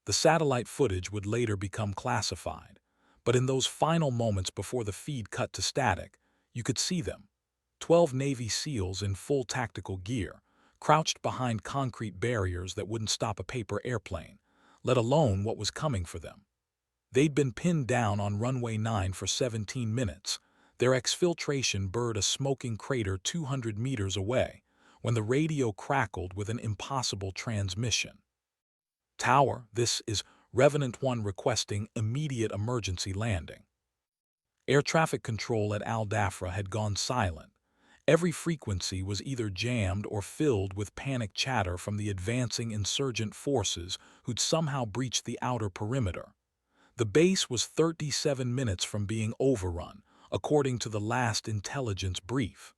The satellite footage would later become classified, but in those final moments before the feed cut to static, you could see them. 12 Navy SEALs in full tactical gear, crouched behind concrete barriers that wouldn't stop a paper airplane, let alone what was coming for them. They'd been pinned down on Runway 9 for 17 minutes, their exfiltration burred a smoking crater 200 meters away, when the radio crackled with an impossible transmission. Tower, this is Revenant 1 requesting immediate emergency landing. Air traffic control at Al Dafra had gone silent. Every frequency was either jammed or filled with panic chatter from the advancing insurgent forces who'd somehow breached the outer perimeter. The base was 37 minutes from being overrun, according to the last intelligence brief.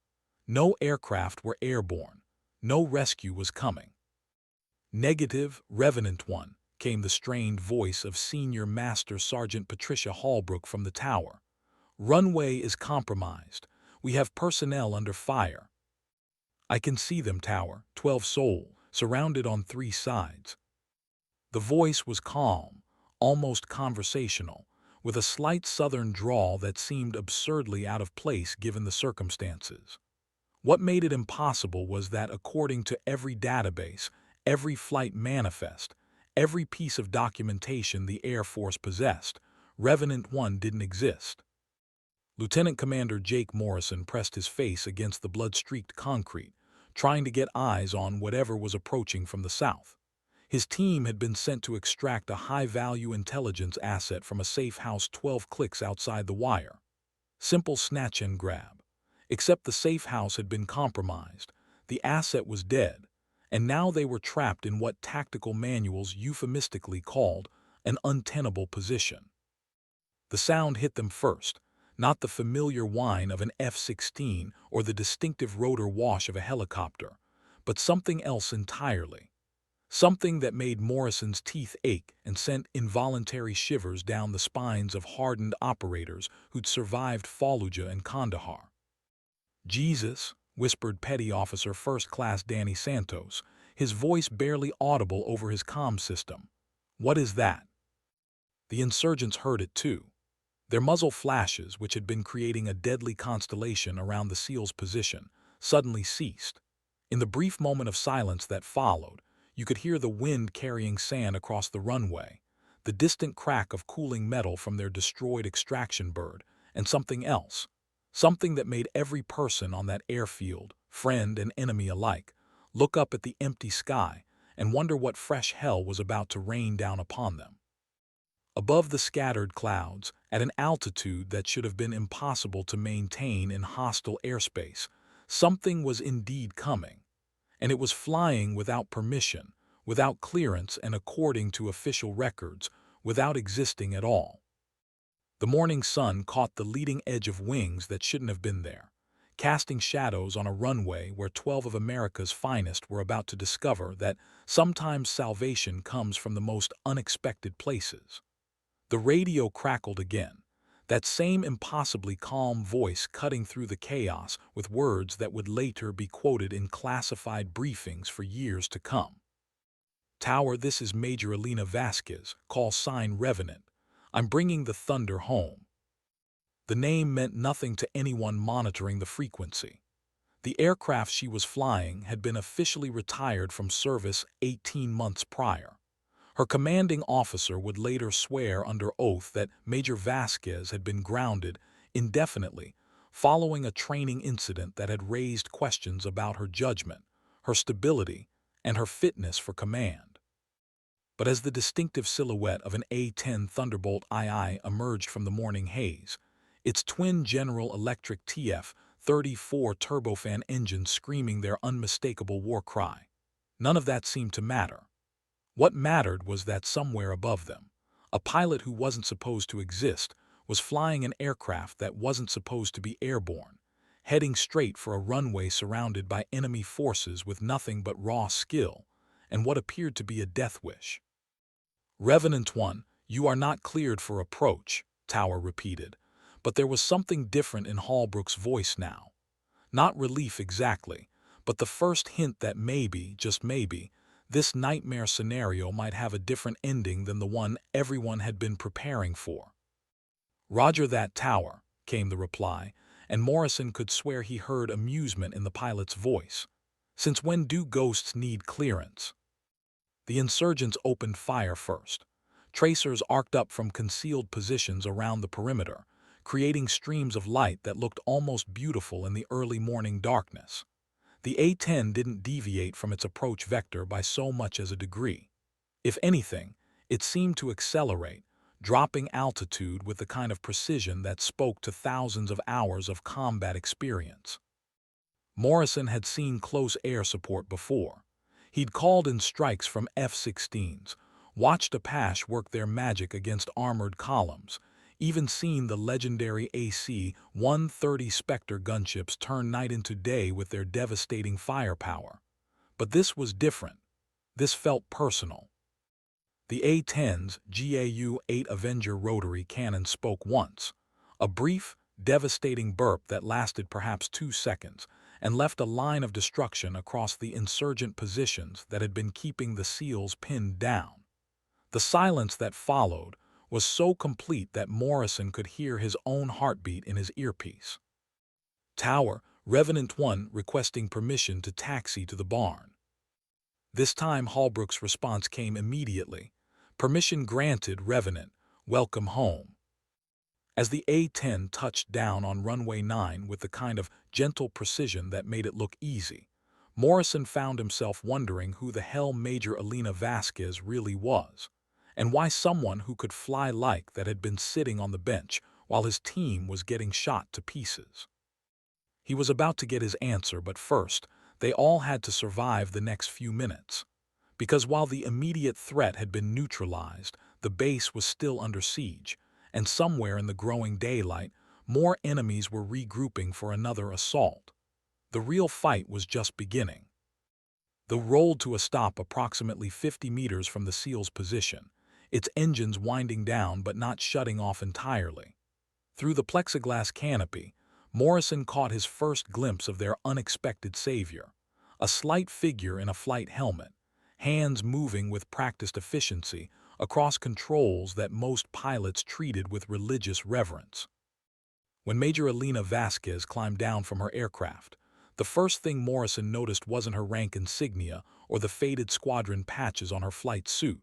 No aircraft were airborne. No rescue was coming. Negative, Revenant 1, came the strained voice of Senior Master Sergeant Patricia Hallbrook from the tower. Runway is compromised. We have personnel under fire. I can see them, Tower, 12 Sol, surrounded on 3 sides. The voice was calm, almost conversational, with a slight southern drawl that seemed absurdly out of place given the circumstances. What made it impossible was that according to every database, every flight manifest, every piece of documentation the Air Force possessed, Revenant 1 didn't exist. Lieutenant Commander Jake Morrison pressed his face against the blood-streaked concrete, trying to get eyes on whatever was approaching from the south. His team had been sent to extract a high-value intelligence asset from a safe house 12 clicks outside the wire. Simple snatch and grab. Except the safe house had been compromised, the asset was dead, and now they were trapped in what tactical manuals euphemistically called an untenable position. The sound hit them first, not the familiar whine of an F-16 or the distinctive rotor wash of a helicopter, but something else entirely. Something that made Morrison's teeth ache and sent involuntary shivers down the spines of hardened operators who'd survived Fallujah and Kandahar. "Jesus," whispered Petty Officer First Class Danny Santos, his voice barely audible over his comm system. "What is that?" The insurgents heard it too. Their muzzle flashes, which had been creating a deadly constellation around the SEAL's position, suddenly ceased. In the brief moment of silence that followed, you could hear the wind carrying sand across the runway, the distant crack of cooling metal from their destroyed extraction bird, and something else. Something that made every person on that airfield, friend and enemy alike, look up at the empty sky and wonder what fresh hell was about to rain down upon them. Above the scattered clouds, at an altitude that should have been impossible to maintain in hostile airspace, something was indeed coming. And it was flying without permission, without clearance, and according to official records, without existing at all. The morning sun caught the leading edge of wings that shouldn't have been there, casting shadows on a runway where 12 of America's finest were about to discover that sometimes salvation comes from the most unexpected places. The radio crackled again, that same impossibly calm voice cutting through the chaos with words that would later be quoted in classified briefings for years to come. "Tower, this is Major Elena Vasquez, call sign Revenant. I'm bringing the thunder home." The name meant nothing to anyone monitoring the frequency. The aircraft she was flying had been officially retired from service 18 months prior. Her commanding officer would later swear under oath that Major Vasquez had been grounded indefinitely following a training incident that had raised questions about her judgment, her stability, and her fitness for command. But as the distinctive silhouette of an A-10 Thunderbolt II emerged from the morning haze, its twin General Electric TF-34 turbofan engines screaming their unmistakable war cry, none of that seemed to matter. What mattered was that somewhere above them, a pilot who wasn't supposed to exist was flying an aircraft that wasn't supposed to be airborne, heading straight for a runway surrounded by enemy forces with nothing but raw skill and what appeared to be a death wish. "Revenant 1, you are not cleared for approach," Tower repeated, but there was something different in Hallbrook's voice now. Not relief exactly, but the first hint that maybe, just maybe, this nightmare scenario might have a different ending than the one everyone had been preparing for. "Roger that, tower," came the reply, and Morrison could swear he heard amusement in the pilot's voice. "Since when do ghosts need clearance?" The insurgents opened fire first. Tracers arced up from concealed positions around the perimeter, creating streams of light that looked almost beautiful in the early morning darkness. The A-10 didn't deviate from its approach vector by so much as a degree. If anything, it seemed to accelerate, dropping altitude with the kind of precision that spoke to thousands of hours of combat experience. Morrison had seen close air support before. He'd called in strikes from F-16s, watched Apache work their magic against armored columns, even seen the legendary AC-130 Spectre gunships turn night into day with their devastating firepower. But this was different. This felt personal. The A-10's GAU-8 Avenger rotary cannon spoke once, a brief, devastating burp that lasted perhaps 2 seconds, and left a line of destruction across the insurgent positions that had been keeping the SEALs pinned down. The silence that followed was so complete that Morrison could hear his own heartbeat in his earpiece. "Tower, Revenant 1 requesting permission to taxi to the barn." This time Holbrook's response came immediately. "Permission granted, Revenant. Welcome home." As the A-10 touched down on runway 9 with the kind of gentle precision that made it look easy, Morrison found himself wondering who the hell Major Elena Vasquez really was, and why someone who could fly like that had been sitting on the bench while his team was getting shot to pieces. He was about to get his answer, but first, they all had to survive the next few minutes. Because while the immediate threat had been neutralized, the base was still under siege, and somewhere in the growing daylight, more enemies were regrouping for another assault. The real fight was just beginning. They rolled to a stop approximately 50 meters from the SEAL's position, its engines winding down but not shutting off entirely. Through the plexiglass canopy, Morrison caught his first glimpse of their unexpected savior, a slight figure in a flight helmet, hands moving with practiced efficiency across controls that most pilots treated with religious reverence. When Major Elena Vasquez climbed down from her aircraft, the first thing Morrison noticed wasn't her rank insignia or the faded squadron patches on her flight suit.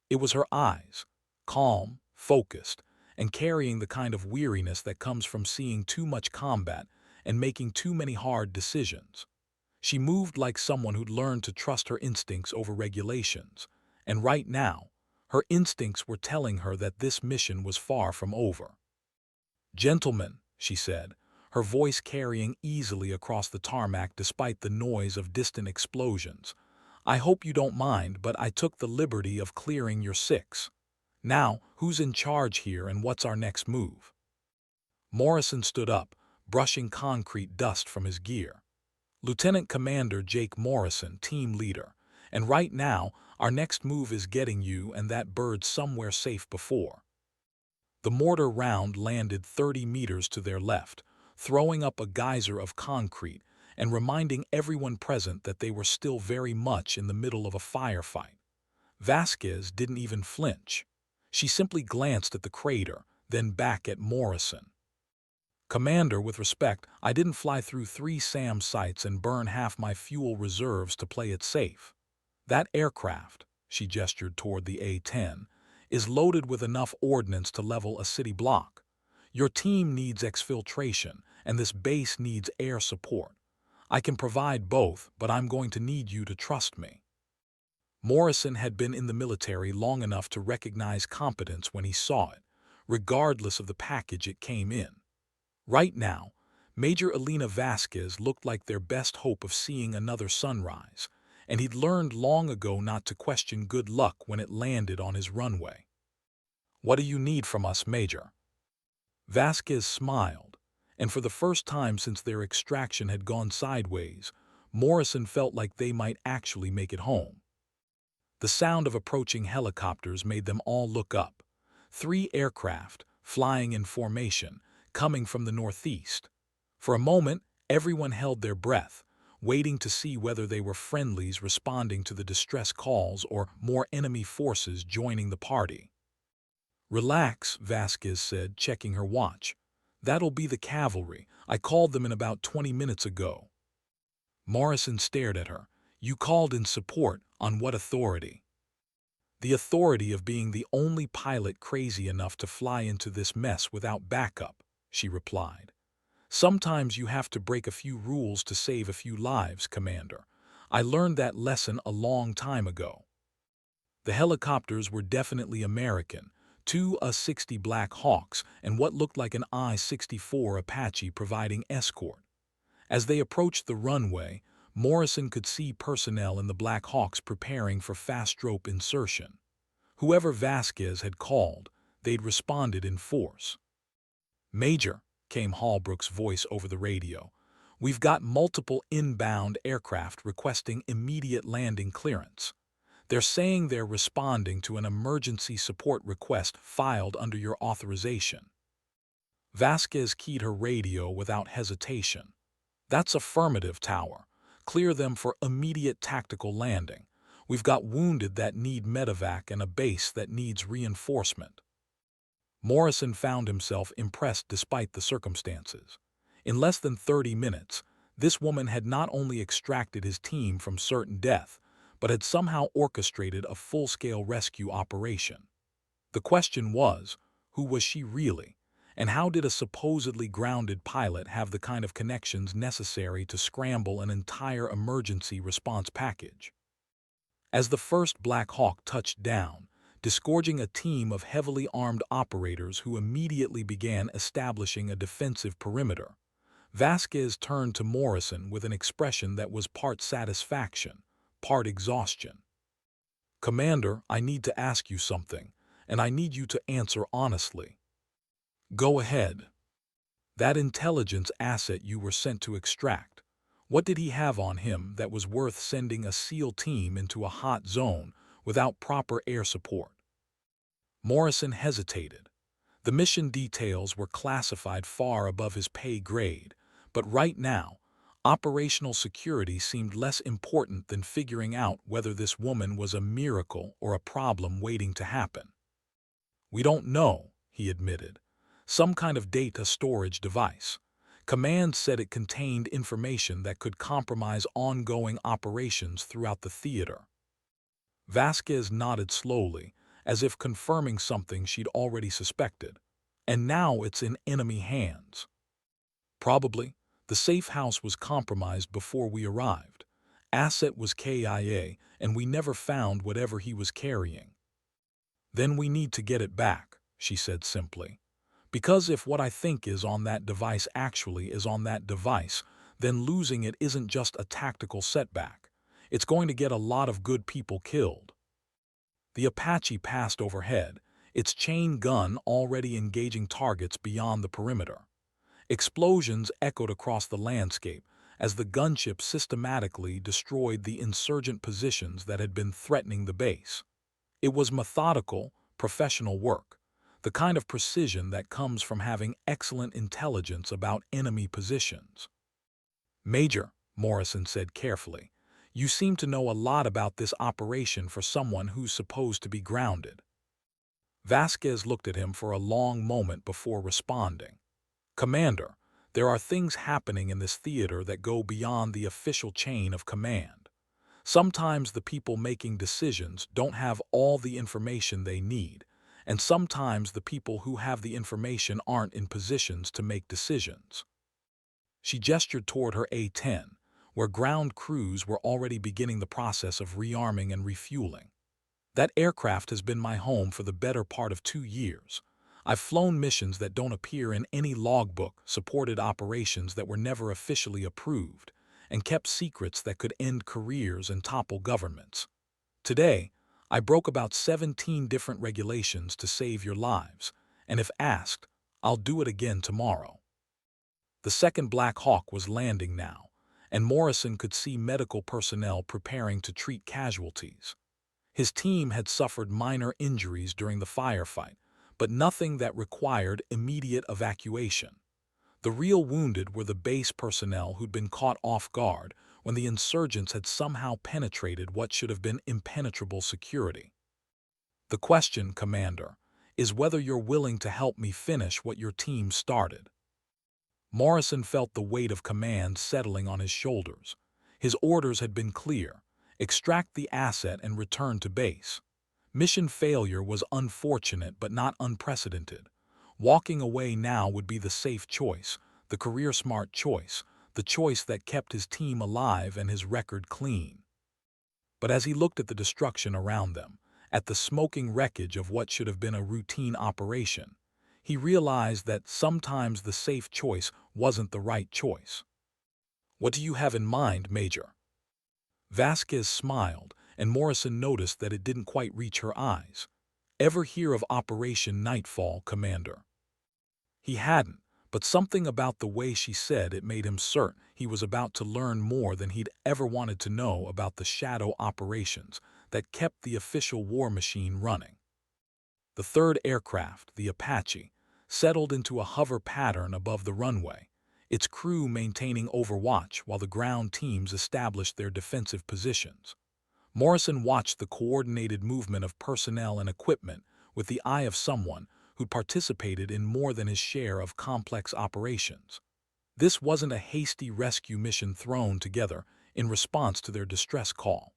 It was her eyes, calm, focused, and carrying the kind of weariness that comes from seeing too much combat and making too many hard decisions. She moved like someone who'd learned to trust her instincts over regulations, and right now, her instincts were telling her that this mission was far from over. "Gentlemen," she said, her voice carrying easily across the tarmac despite the noise of distant explosions, "I hope you don't mind, but I took the liberty of clearing your six. Now, who's in charge here and what's our next move?" Morrison stood up, brushing concrete dust from his gear. "Lieutenant Commander Jake Morrison, team leader, and right now, our next move is getting you and that bird somewhere safe before." The mortar round landed 30 meters to their left, throwing up a geyser of concrete and reminding everyone present that they were still very much in the middle of a firefight. Vasquez didn't even flinch. She simply glanced at the crater, then back at Morrison. "Commander, with respect, I didn't fly through 3 SAM sites and burn half my fuel reserves to play it safe. That aircraft," she gestured toward the A-10, "is loaded with enough ordnance to level a city block. Your team needs exfiltration, and this base needs air support. I can provide both, but I'm going to need you to trust me." Morrison had been in the military long enough to recognize competence when he saw it, regardless of the package it came in. Right now, Major Elena Vasquez looked like their best hope of seeing another sunrise, and he'd learned long ago not to question good luck when it landed on his runway. "What do you need from us, Major?" Vasquez smiled, and for the first time since their extraction had gone sideways, Morrison felt like they might actually make it home. The sound of approaching helicopters made them all look up. 3 aircraft, flying in formation, coming from the northeast. For a moment, everyone held their breath, waiting to see whether they were friendlies responding to the distress calls or more enemy forces joining the party. "Relax," Vasquez said, checking her watch. "That'll be the cavalry. I called them in about 20 minutes ago." Morrison stared at her. "You called in support? On what authority?" "The authority of being the only pilot crazy enough to fly into this mess without backup," she replied. "Sometimes you have to break a few rules to save a few lives, Commander. I learned that lesson a long time ago." The helicopters were definitely American, two A-60 Black Hawks and what looked like an I-64 Apache providing escort. As they approached the runway, Morrison could see personnel in the Black Hawks preparing for fast rope insertion. Whoever Vasquez had called, they'd responded in force. "Major," came Holbrook's voice over the radio, "we've got multiple inbound aircraft requesting immediate landing clearance. They're saying they're responding to an emergency support request filed under your authorization." Vasquez keyed her radio without hesitation. "That's affirmative, Tower. Clear them for immediate tactical landing. We've got wounded that need medevac and a base that needs reinforcement." Morrison found himself impressed despite the circumstances. In less than 30 minutes, this woman had not only extracted his team from certain death, but had somehow orchestrated a full-scale rescue operation. The question was, who was she really? And how did a supposedly grounded pilot have the kind of connections necessary to scramble an entire emergency response package? As the first Black Hawk touched down, disgorging a team of heavily armed operators who immediately began establishing a defensive perimeter, Vasquez turned to Morrison with an expression that was part satisfaction, part exhaustion. "Commander, I need to ask you something, and I need you to answer honestly." "Go ahead." "That intelligence asset you were sent to extract, what did he have on him that was worth sending a SEAL team into a hot zone without proper air support?" Morrison hesitated. The mission details were classified far above his pay grade, but right now, operational security seemed less important than figuring out whether this woman was a miracle or a problem waiting to happen. "We don't know," he admitted. "Some kind of data storage device. Command said it contained information that could compromise ongoing operations throughout the theater." Vasquez nodded slowly, as if confirming something she'd already suspected. "And now it's in enemy hands." "Probably. The safe house was compromised before we arrived. Asset was KIA, and we never found whatever he was carrying." "Then we need to get it back," she said simply. "Because if what I think is on that device actually is on that device, then losing it isn't just a tactical setback. It's going to get a lot of good people killed." The Apache passed overhead, its chain gun already engaging targets beyond the perimeter. Explosions echoed across the landscape as the gunship systematically destroyed the insurgent positions that had been threatening the base. It was methodical, professional work, the kind of precision that comes from having excellent intelligence about enemy positions. "Major," Morrison said carefully, "you seem to know a lot about this operation for someone who's supposed to be grounded." Vasquez looked at him for a long moment before responding. "Commander, there are things happening in this theater that go beyond the official chain of command. Sometimes the people making decisions don't have all the information they need, and sometimes the people who have the information aren't in positions to make decisions." She gestured toward her A-10, where ground crews were already beginning the process of rearming and refueling. "That aircraft has been my home for the better part of 2 years. I've flown missions that don't appear in any logbook, supported operations that were never officially approved, and kept secrets that could end careers and topple governments. Today, I broke about 17 different regulations to save your lives, and if asked, I'll do it again tomorrow." The second Black Hawk was landing now, and Morrison could see medical personnel preparing to treat casualties. His team had suffered minor injuries during the firefight, but nothing that required immediate evacuation. The real wounded were the base personnel who'd been caught off guard, when the insurgents had somehow penetrated what should have been impenetrable security. The question, Commander, is whether you're willing to help me finish what your team started. Morrison felt the weight of command settling on his shoulders. His orders had been clear: extract the asset and return to base. Mission failure was unfortunate but not unprecedented. Walking away now would be the safe choice, the career-smart choice, the choice that kept his team alive and his record clean. But as he looked at the destruction around them, at the smoking wreckage of what should have been a routine operation, he realized that sometimes the safe choice wasn't the right choice. "What do you have in mind, Major?" Vasquez smiled, and Morrison noticed that it didn't quite reach her eyes. "Ever hear of Operation Nightfall, Commander?" He hadn't, but something about the way she said it made him certain he was about to learn more than he'd ever wanted to know about the shadow operations that kept the official war machine running. The third aircraft, the Apache, settled into a hover pattern above the runway, its crew maintaining overwatch while the ground teams established their defensive positions. Morrison watched the coordinated movement of personnel and equipment with the eye of someone who'd participated in more than his share of complex operations. This wasn't a hasty rescue mission thrown together in response to their distress call.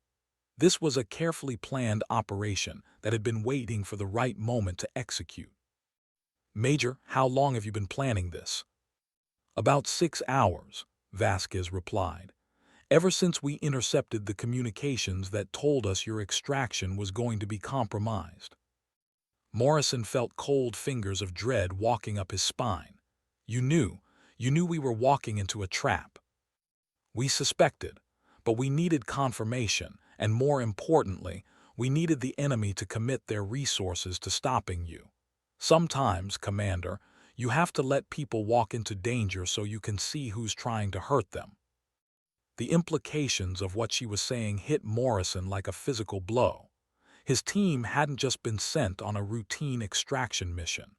This was a carefully planned operation that had been waiting for the right moment to execute. "Major, how long have you been planning this?" "About 6 hours," Vasquez replied. "Ever since we intercepted the communications that told us your extraction was going to be compromised." Morrison felt cold fingers of dread walking up his spine. You knew we were walking into a trap." "We suspected, but we needed confirmation, and more importantly, we needed the enemy to commit their resources to stopping you. Sometimes, Commander, you have to let people walk into danger so you can see who's trying to hurt them." The implications of what she was saying hit Morrison like a physical blow. His team hadn't just been sent on a routine extraction mission.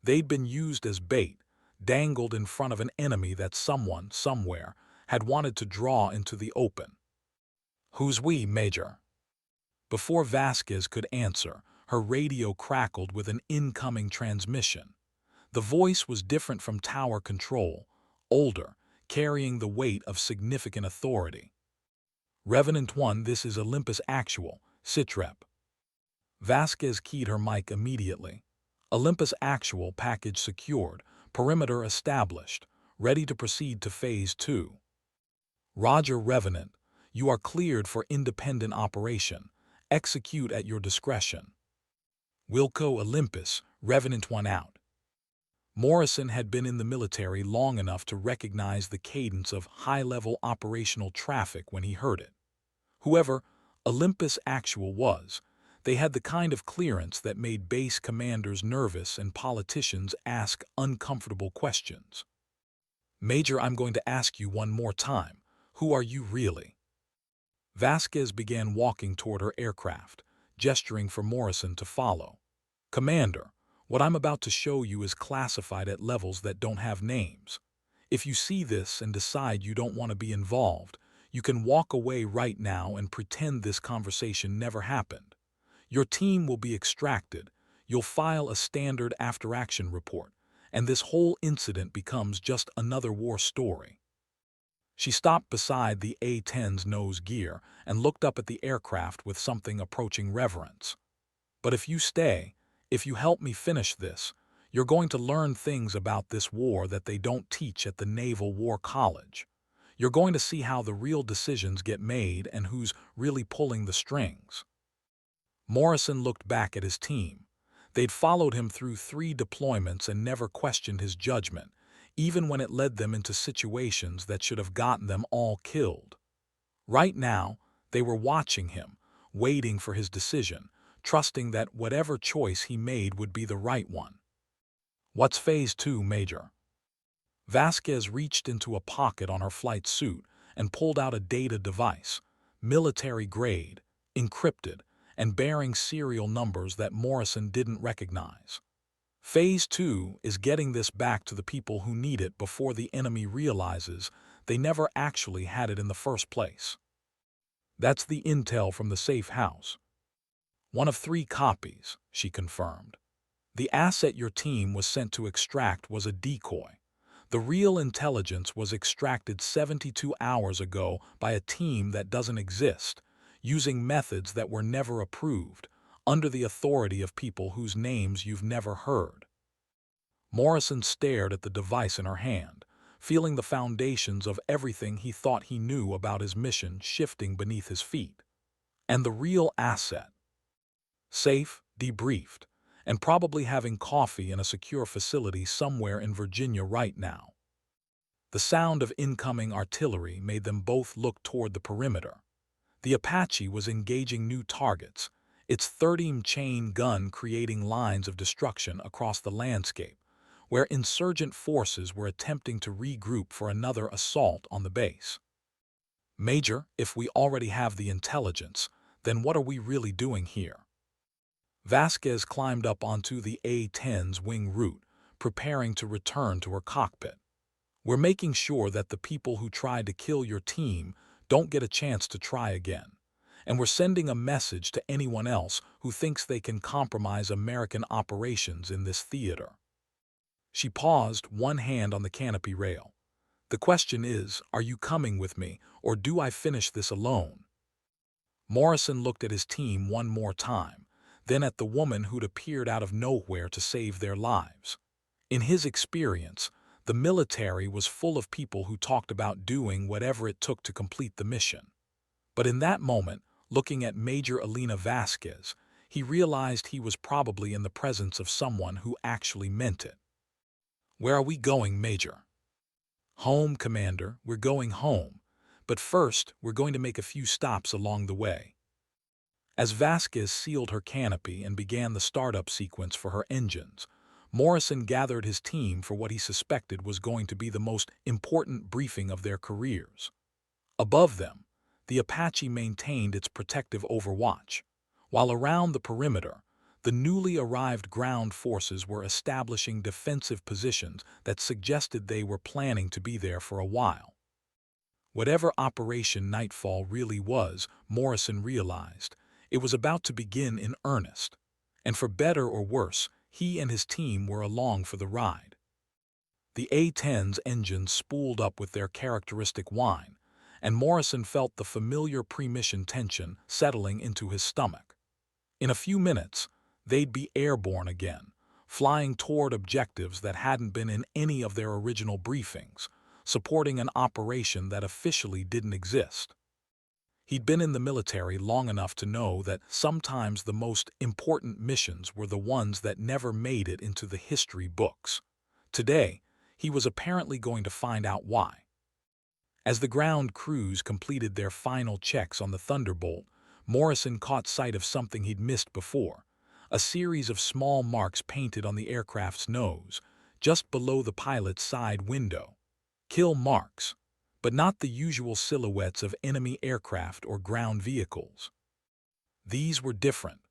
They'd been used as bait, dangled in front of an enemy that someone, somewhere, had wanted to draw into the open. "Who's we, Major?" Before Vasquez could answer, her radio crackled with an incoming transmission. The voice was different from tower control, older, carrying the weight of significant authority. "Revenant 1, this is Olympus Actual, Sitrep." Vasquez keyed her mic immediately. "Olympus Actual, package secured, perimeter established, ready to proceed to Phase 2. "Roger, Revenant. You are cleared for independent operation. Execute at your discretion." "Wilco Olympus, Revenant 1 out." Morrison had been in the military long enough to recognize the cadence of high-level operational traffic when he heard it. Whoever Olympus Actual was, they had the kind of clearance that made base commanders nervous and politicians ask uncomfortable questions. "Major, I'm going to ask you one more time. Who are you really?" Vasquez began walking toward her aircraft, gesturing for Morrison to follow. "Commander, what I'm about to show you is classified at levels that don't have names. If you see this and decide you don't want to be involved, you can walk away right now and pretend this conversation never happened. Your team will be extracted, you'll file a standard after-action report, and this whole incident becomes just another war story." She stopped beside the A-10's nose gear and looked up at the aircraft with something approaching reverence. "But if you stay, if you help me finish this, you're going to learn things about this war that they don't teach at the Naval War College. You're going to see how the real decisions get made and who's really pulling the strings." Morrison looked back at his team. They'd followed him through 3 deployments and never questioned his judgment, even when it led them into situations that should have gotten them all killed. Right now, they were watching him, waiting for his decision, trusting that whatever choice he made would be the right one. "What's Phase 2, Major?" Vasquez reached into a pocket on her flight suit and pulled out a data device, military grade, encrypted, and bearing serial numbers that Morrison didn't recognize. "Phase 2 is getting this back to the people who need it before the enemy realizes they never actually had it in the first place. That's the intel from the safe house. One of 3 copies, she confirmed. The asset your team was sent to extract was a decoy. The real intelligence was extracted 72 hours ago by a team that doesn't exist, using methods that were never approved, under the authority of people whose names you've never heard. Morrison stared at the device in her hand, feeling the foundations of everything he thought he knew about his mission shifting beneath his feet. And the real asset. Safe, debriefed, and probably having coffee in a secure facility somewhere in Virginia right now. The sound of incoming artillery made them both look toward the perimeter. The Apache was engaging new targets, its 30 chain gun creating lines of destruction across the landscape, where insurgent forces were attempting to regroup for another assault on the base. Major, if we already have the intelligence, then what are we really doing here? Vasquez climbed up onto the A-10's wing root, preparing to return to her cockpit. We're making sure that the people who tried to kill your team don't get a chance to try again. And we're sending a message to anyone else who thinks they can compromise American operations in this theater. She paused, one hand on the canopy rail. The question is, are you coming with me, or do I finish this alone? Morrison looked at his team one more time, then at the woman who'd appeared out of nowhere to save their lives. In his experience, the military was full of people who talked about doing whatever it took to complete the mission. But in that moment, looking at Major Elena Vasquez, he realized he was probably in the presence of someone who actually meant it. Where are we going, Major? Home, Commander, we're going home. But first, we're going to make a few stops along the way. As Vasquez sealed her canopy and began the startup sequence for her engines, Morrison gathered his team for what he suspected was going to be the most important briefing of their careers. Above them, the Apache maintained its protective overwatch, while around the perimeter, the newly arrived ground forces were establishing defensive positions that suggested they were planning to be there for a while. Whatever Operation Nightfall really was, Morrison realized, it was about to begin in earnest, and for better or worse, he and his team were along for the ride. The A-10's engines spooled up with their characteristic whine, and Morrison felt the familiar pre-mission tension settling into his stomach. In a few minutes, they'd be airborne again, flying toward objectives that hadn't been in any of their original briefings, supporting an operation that officially didn't exist. He'd been in the military long enough to know that sometimes the most important missions were the ones that never made it into the history books. Today, he was apparently going to find out why. As the ground crews completed their final checks on the Thunderbolt, Morrison caught sight of something he'd missed before, a series of small marks painted on the aircraft's nose, just below the pilot's side window. Kill marks, but not the usual silhouettes of enemy aircraft or ground vehicles. These were different,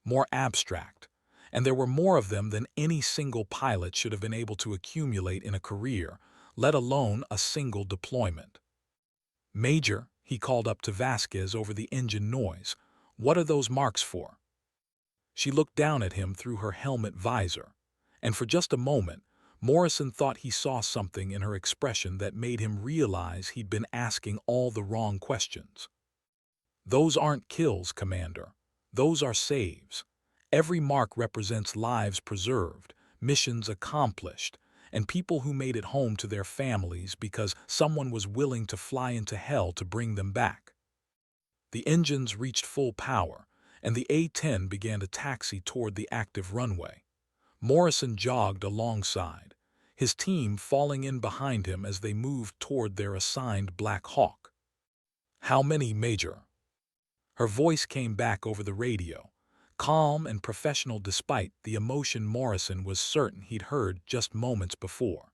more abstract, and there were more of them than any single pilot should have been able to accumulate in a career, let alone a single deployment. Major, he called up to Vasquez over the engine noise, what are those marks for? She looked down at him through her helmet visor, and for just a moment, Morrison thought he saw something in her expression that made him realize he'd been asking all the wrong questions. Those aren't kills, Commander. Those are saves. Every mark represents lives preserved, missions accomplished, and people who made it home to their families because someone was willing to fly into hell to bring them back. The engines reached full power, and the A-10 began to taxi toward the active runway. Morrison jogged alongside, his team falling in behind him as they moved toward their assigned Black Hawk. How many, Major? Her voice came back over the radio, calm and professional despite the emotion Morrison was certain he'd heard just moments before.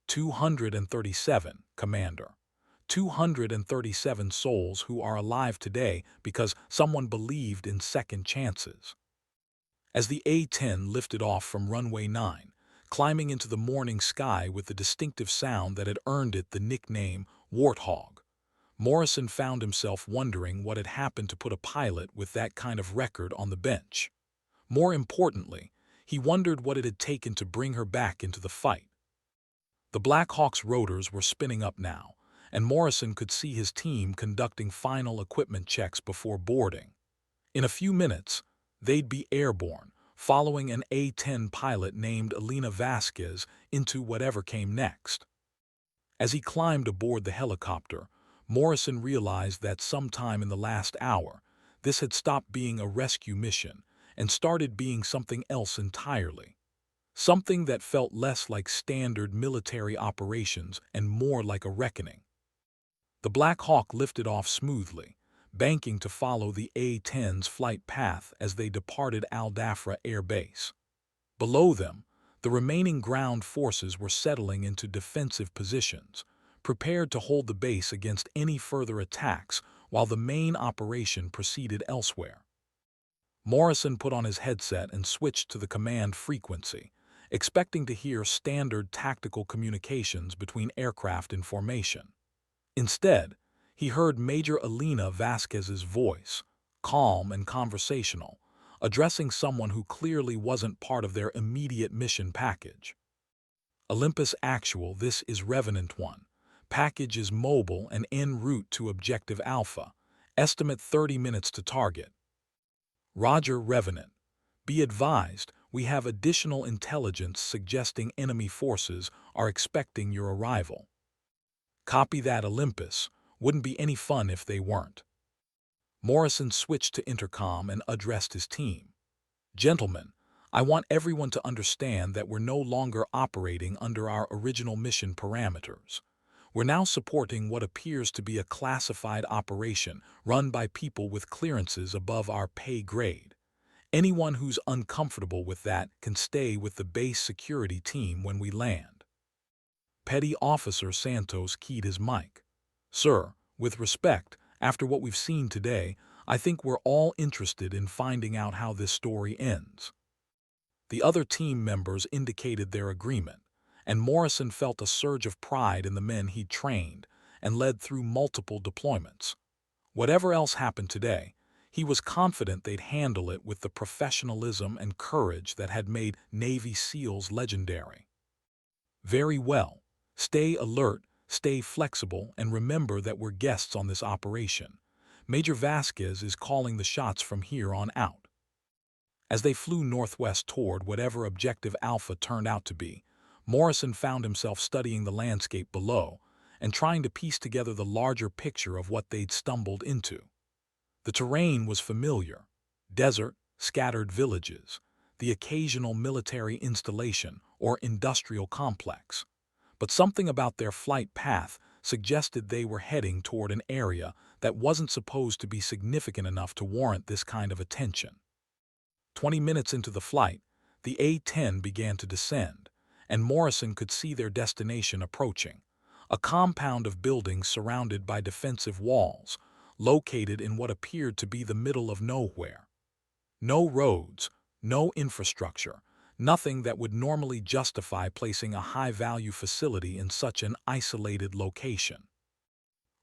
237, Commander. 237 souls who are alive today because someone believed in second chances. As the A-10 lifted off from Runway 9, climbing into the morning sky with the distinctive sound that had earned it the nickname Warthog. Morrison found himself wondering what had happened to put a pilot with that kind of record on the bench. More importantly, he wondered what it had taken to bring her back into the fight. The Black Hawk's rotors were spinning up now, and Morrison could see his team conducting final equipment checks before boarding. In a few minutes, they'd be airborne, following an A-10 pilot named Elena Vasquez into whatever came next. As he climbed aboard the helicopter, Morrison realized that sometime in the last hour, this had stopped being a rescue mission and started being something else entirely. Something that felt less like standard military operations and more like a reckoning. The Black Hawk lifted off smoothly, banking to follow the A-10's flight path as they departed Al Dafra Air Base. Below them, the remaining ground forces were settling into defensive positions, prepared to hold the base against any further attacks while the main operation proceeded elsewhere. Morrison put on his headset and switched to the command frequency, expecting to hear standard tactical communications between aircraft in formation. Instead, he heard Major Elena Vasquez's voice, calm and conversational, addressing someone who clearly wasn't part of their immediate mission package. Olympus Actual, this is Revenant 1. Package is mobile and en route to Objective Alpha. Estimate 30 minutes to target. Roger, Revenant. Be advised, we have additional intelligence suggesting enemy forces are expecting your arrival. Copy that, Olympus. Wouldn't be any fun if they weren't. Morrison switched to intercom and addressed his team. Gentlemen, I want everyone to understand that we're no longer operating under our original mission parameters. We're now supporting what appears to be a classified operation run by people with clearances above our pay grade. Anyone who's uncomfortable with that can stay with the base security team when we land. Petty Officer Santos keyed his mic. Sir, with respect, after what we've seen today, I think we're all interested in finding out how this story ends. The other team members indicated their agreement, and Morrison felt a surge of pride in the men he'd trained and led through multiple deployments. Whatever else happened today, he was confident they'd handle it with the professionalism and courage that had made Navy SEALs legendary. Very well. Stay alert, stay flexible, and remember that we're guests on this operation. Major Vasquez is calling the shots from here on out. As they flew northwest toward whatever Objective Alpha turned out to be, Morrison found himself studying the landscape below and trying to piece together the larger picture of what they'd stumbled into. The terrain was familiar: desert, scattered villages, the occasional military installation or industrial complex. But something about their flight path suggested they were heading toward an area that wasn't supposed to be significant enough to warrant this kind of attention. 20 minutes into the flight, the A-10 began to descend, and Morrison could see their destination approaching, a compound of buildings surrounded by defensive walls, located in what appeared to be the middle of nowhere. No roads, no infrastructure, nothing that would normally justify placing a high-value facility in such an isolated location.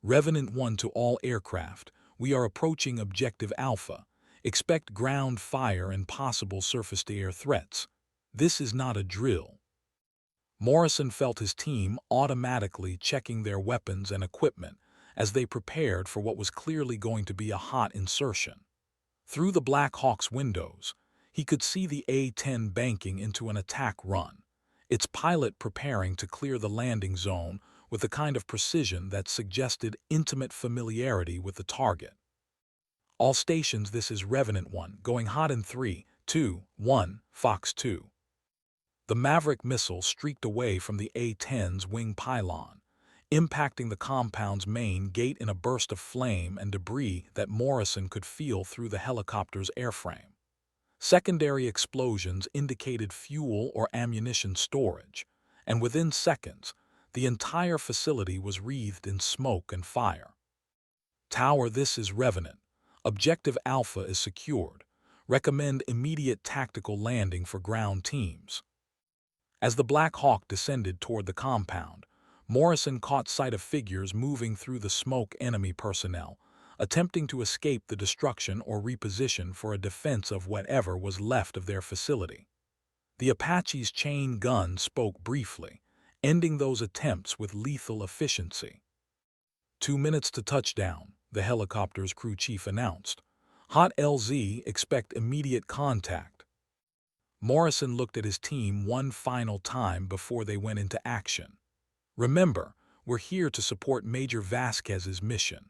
Revenant 1 to all aircraft, we are approaching Objective Alpha. Expect ground fire and possible surface-to-air threats. This is not a drill. Morrison felt his team automatically checking their weapons and equipment as they prepared for what was clearly going to be a hot insertion. Through the Black Hawk's windows, he could see the A-10 banking into an attack run, its pilot preparing to clear the landing zone with a kind of precision that suggested intimate familiarity with the target. All stations, this is Revenant 1, going hot in 3, 2, 1, Fox 2. The Maverick missile streaked away from the A-10's wing pylon, impacting the compound's main gate in a burst of flame and debris that Morrison could feel through the helicopter's airframe. Secondary explosions indicated fuel or ammunition storage, and within seconds, the entire facility was wreathed in smoke and fire. Tower, this is Revenant. Objective Alpha is secured. Recommend immediate tactical landing for ground teams. As the Black Hawk descended toward the compound, Morrison caught sight of figures moving through the smoke, enemy personnel, attempting to escape the destruction or reposition for a defense of whatever was left of their facility. The Apache's chain gun spoke briefly, ending those attempts with lethal efficiency. 2 minutes to touchdown, the helicopter's crew chief announced. Hot LZ, expect immediate contact. Morrison looked at his team one final time before they went into action. Remember, we're here to support Major Vasquez's mission.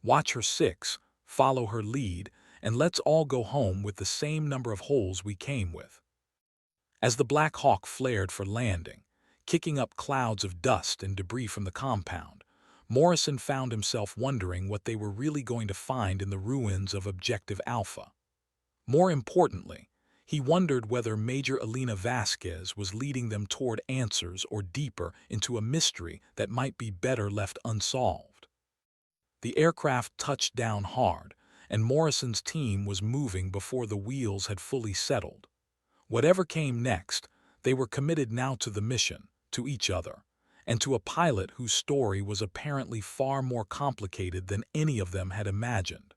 Watch her six, follow her lead, and let's all go home with the same number of holes we came with. As the Black Hawk flared for landing, kicking up clouds of dust and debris from the compound, Morrison found himself wondering what they were really going to find in the ruins of Objective Alpha. More importantly, he wondered whether Major Elena Vasquez was leading them toward answers or deeper into a mystery that might be better left unsolved. The aircraft touched down hard, and Morrison's team was moving before the wheels had fully settled. Whatever came next, they were committed now to the mission, to each other, and to a pilot whose story was apparently far more complicated than any of them had imagined.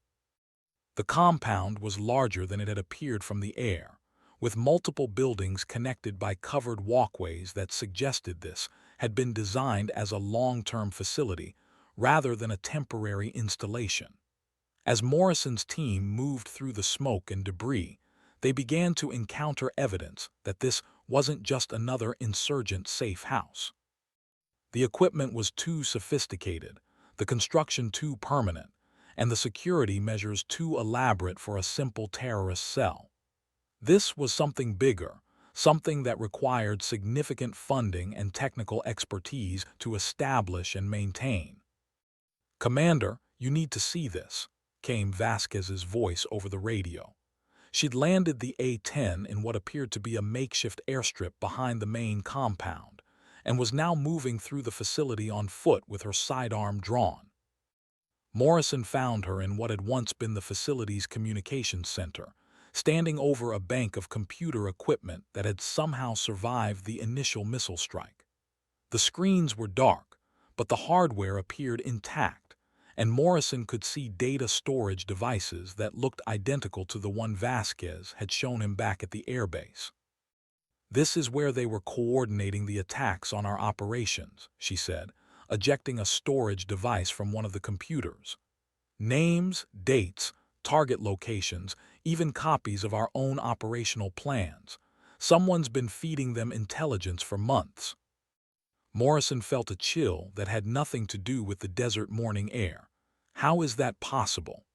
The compound was larger than it had appeared from the air, with multiple buildings connected by covered walkways that suggested this had been designed as a long-term facility rather than a temporary installation. As Morrison's team moved through the smoke and debris, they began to encounter evidence that this wasn't just another insurgent safe house. The equipment was too sophisticated, the construction too permanent, and the security measures too elaborate for a simple terrorist cell. This was something bigger, something that required significant funding and technical expertise to establish and maintain. "Commander, you need to see this," came Vasquez's voice over the radio. She'd landed the A-10 in what appeared to be a makeshift airstrip behind the main compound, and was now moving through the facility on foot with her sidearm drawn. Morrison found her in what had once been the facility's communications center, standing over a bank of computer equipment that had somehow survived the initial missile strike. The screens were dark, but the hardware appeared intact, and Morrison could see data storage devices that looked identical to the one Vasquez had shown him back at the airbase. "This is where they were coordinating the attacks on our operations," she said, ejecting a storage device from one of the computers. "Names, dates, target locations, even copies of our own operational plans. Someone's been feeding them intelligence for months." Morrison felt a chill that had nothing to do with the desert morning air. "How is that possible?"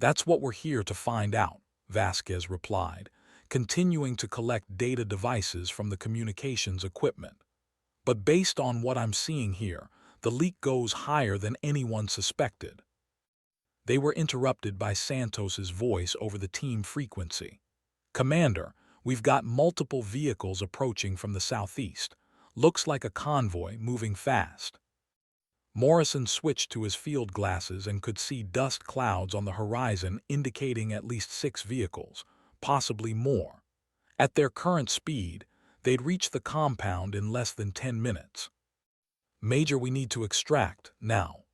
"That's what we're here to find out," Vasquez replied, continuing to collect data devices from the communications equipment. "But based on what I'm seeing here, the leak goes higher than anyone suspected." They were interrupted by Santos's voice over the team frequency. "Commander, we've got multiple vehicles approaching from the southeast. Looks like a convoy moving fast." Morrison switched to his field glasses and could see dust clouds on the horizon indicating at least 6 vehicles, possibly more. At their current speed, they'd reach the compound in less than 10 minutes. "Major, we need to extract, now."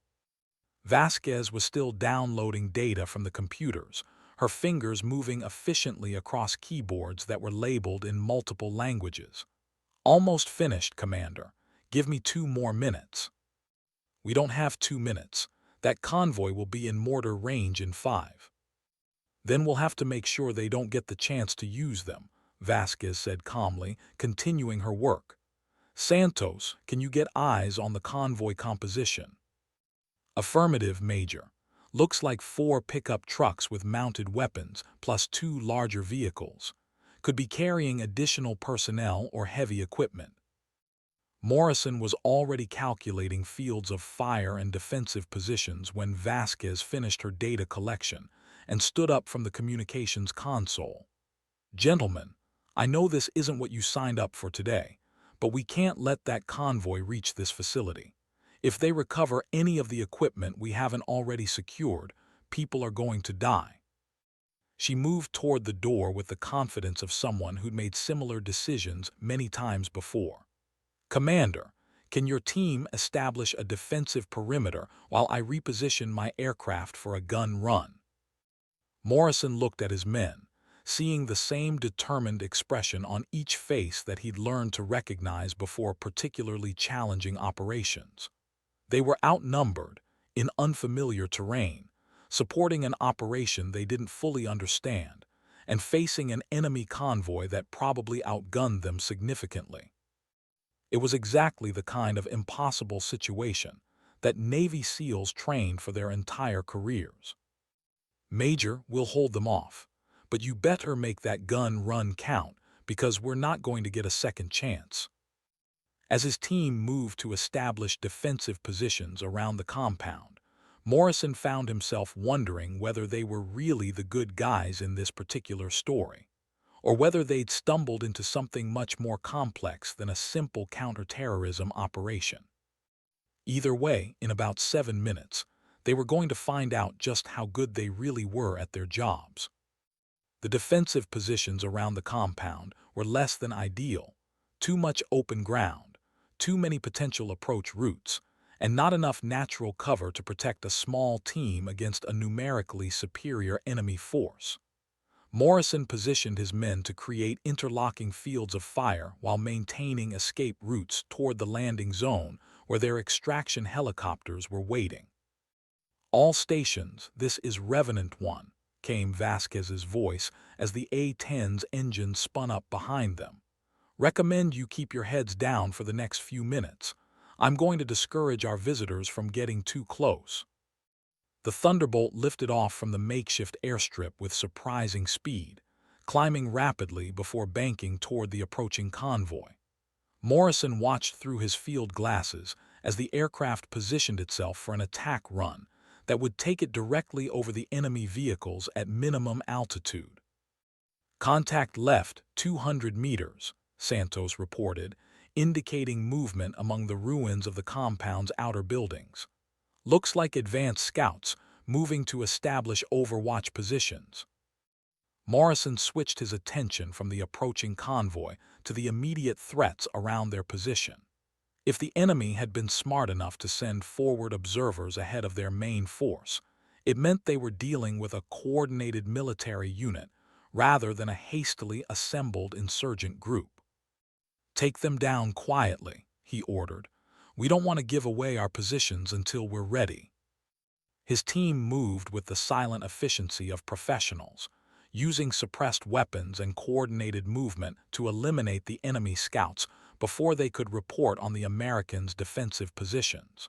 Vasquez was still downloading data from the computers, her fingers moving efficiently across keyboards that were labeled in multiple languages. "Almost finished, Commander. Give me 2 more minutes." "We don't have 2 minutes. That convoy will be in mortar range in 5. "Then we'll have to make sure they don't get the chance to use them," Vasquez said calmly, continuing her work. "Santos, can you get eyes on the convoy composition?" "Affirmative, Major. Looks like 4 pickup trucks with mounted weapons, plus 2 larger vehicles. Could be carrying additional personnel or heavy equipment." Morrison was already calculating fields of fire and defensive positions when Vasquez finished her data collection and stood up from the communications console. "Gentlemen, I know this isn't what you signed up for today, but we can't let that convoy reach this facility. If they recover any of the equipment we haven't already secured, people are going to die." She moved toward the door with the confidence of someone who'd made similar decisions many times before. "Commander, can your team establish a defensive perimeter while I reposition my aircraft for a gun run?" Morrison looked at his men, seeing the same determined expression on each face that he'd learned to recognize before particularly challenging operations. They were outnumbered, in unfamiliar terrain, supporting an operation they didn't fully understand, and facing an enemy convoy that probably outgunned them significantly. It was exactly the kind of impossible situation that Navy SEALs trained for their entire careers. "Major, we'll hold them off, but you better make that gun run count because we're not going to get a second chance." As his team moved to establish defensive positions around the compound, Morrison found himself wondering whether they were really the good guys in this particular story, or whether they'd stumbled into something much more complex than a simple counterterrorism operation. Either way, in about 7 minutes, they were going to find out just how good they really were at their jobs. The defensive positions around the compound were less than ideal: too much open ground, too many potential approach routes, and not enough natural cover to protect a small team against a numerically superior enemy force. Morrison positioned his men to create interlocking fields of fire while maintaining escape routes toward the landing zone where their extraction helicopters were waiting. "All stations, this is Revenant 1, came Vasquez's voice as the A-10's engine spun up behind them. "Recommend you keep your heads down for the next few minutes. I'm going to discourage our visitors from getting too close." The Thunderbolt lifted off from the makeshift airstrip with surprising speed, climbing rapidly before banking toward the approaching convoy. Morrison watched through his field glasses as the aircraft positioned itself for an attack run that would take it directly over the enemy vehicles at minimum altitude. "Contact left, 200 meters, Santos reported, indicating movement among the ruins of the compound's outer buildings. "Looks like advanced scouts moving to establish overwatch positions." Morrison switched his attention from the approaching convoy to the immediate threats around their position. If the enemy had been smart enough to send forward observers ahead of their main force, it meant they were dealing with a coordinated military unit rather than a hastily assembled insurgent group. "Take them down quietly," he ordered. "We don't want to give away our positions until we're ready." His team moved with the silent efficiency of professionals, using suppressed weapons and coordinated movement to eliminate the enemy scouts before they could report on the Americans' defensive positions.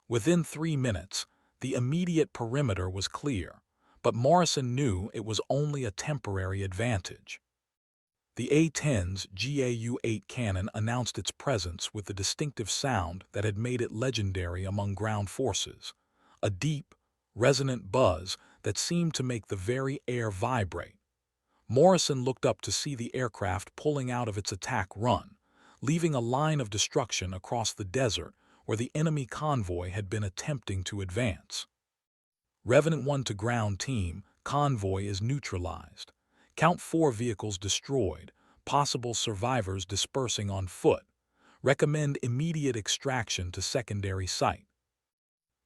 Within 3 minutes, the immediate perimeter was clear, but Morrison knew it was only a temporary advantage. The A-10's GAU-8 cannon announced its presence with the distinctive sound that had made it legendary among ground forces, a deep, resonant buzz that seemed to make the very air vibrate. Morrison looked up to see the aircraft pulling out of its attack run, leaving a line of destruction across the desert where the enemy convoy had been attempting to advance. "Revenant 1 to ground team, convoy is neutralized. Count 4 vehicles destroyed, possible survivors dispersing on foot. Recommend immediate extraction to secondary site."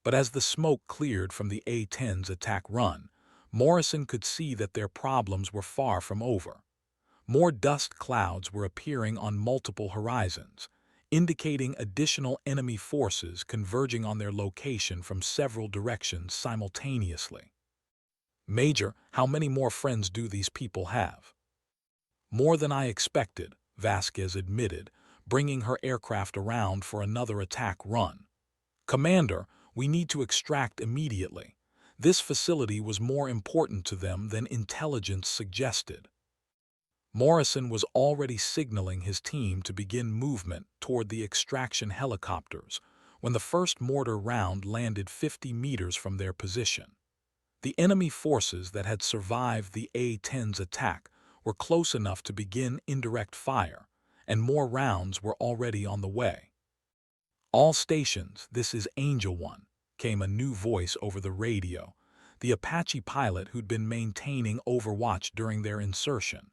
But as the smoke cleared from the A-10's attack run, Morrison could see that their problems were far from over. More dust clouds were appearing on multiple horizons, indicating additional enemy forces converging on their location from several directions simultaneously. "Major, how many more friends do these people have?" "More than I expected," Vasquez admitted, bringing her aircraft around for another attack run. "Commander, we need to extract immediately. This facility was more important to them than intelligence suggested." Morrison was already signaling his team to begin movement toward the extraction helicopters when the first mortar round landed 50 meters from their position. The enemy forces that had survived the A-10's attack were close enough to begin indirect fire, and more rounds were already on the way. "All stations, this is Angel 1, came a new voice over the radio, the Apache pilot who'd been maintaining overwatch during their insertion.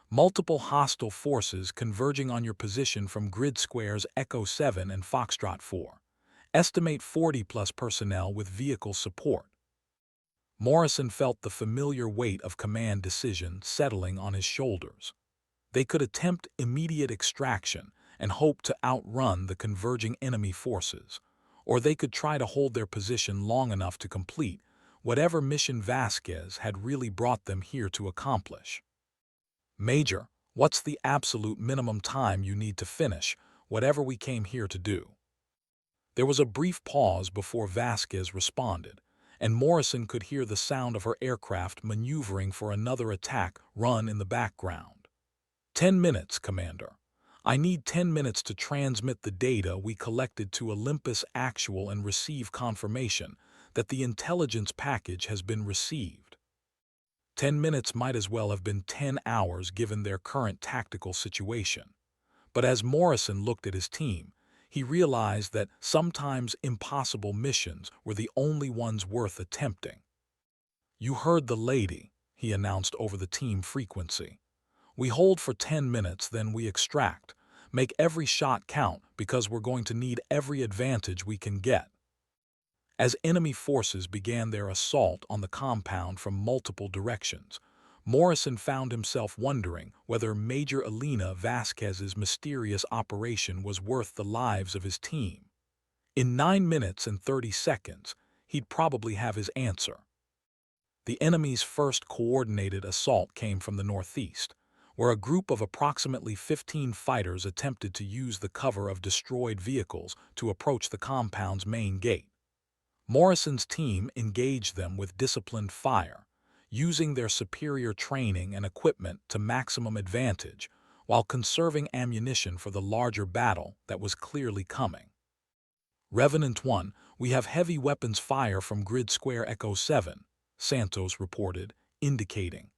Multiple hostile forces converging on your position from grid squares Echo 7 and Foxtrot 4. Estimate 40-plus personnel with vehicle support. Morrison felt the familiar weight of command decision settling on his shoulders. They could attempt immediate extraction and hope to outrun the converging enemy forces, or they could try to hold their position long enough to complete whatever mission Vasquez had really brought them here to accomplish. "Major, what's the absolute minimum time you need to finish whatever we came here to do?" There was a brief pause before Vasquez responded, and Morrison could hear the sound of her aircraft maneuvering for another attack run in the background. 10 minutes, Commander. I need 10 minutes to transmit the data we collected to Olympus Actual and receive confirmation that the intelligence package has been received. 10 minutes might as well have been 10 hours given their current tactical situation. But as Morrison looked at his team, he realized that sometimes impossible missions were the only ones worth attempting. "You heard the lady," he announced over the team frequency. "We hold for 10 minutes, then we extract. Make every shot count because we're going to need every advantage we can get." As enemy forces began their assault on the compound from multiple directions, Morrison found himself wondering whether Major Elena Vasquez's mysterious operation was worth the lives of his team. In 9 minutes and 30 seconds, he'd probably have his answer. The enemy's first coordinated assault came from the northeast, where a group of approximately 15 fighters attempted to use the cover of destroyed vehicles to approach the compound's main gate. Morrison's team engaged them with disciplined fire, using their superior training and equipment to maximum advantage while conserving ammunition for the larger battle that was clearly coming. "Revenant 1, we have heavy weapons fire from Grid Square Echo 7, Santos reported, indicating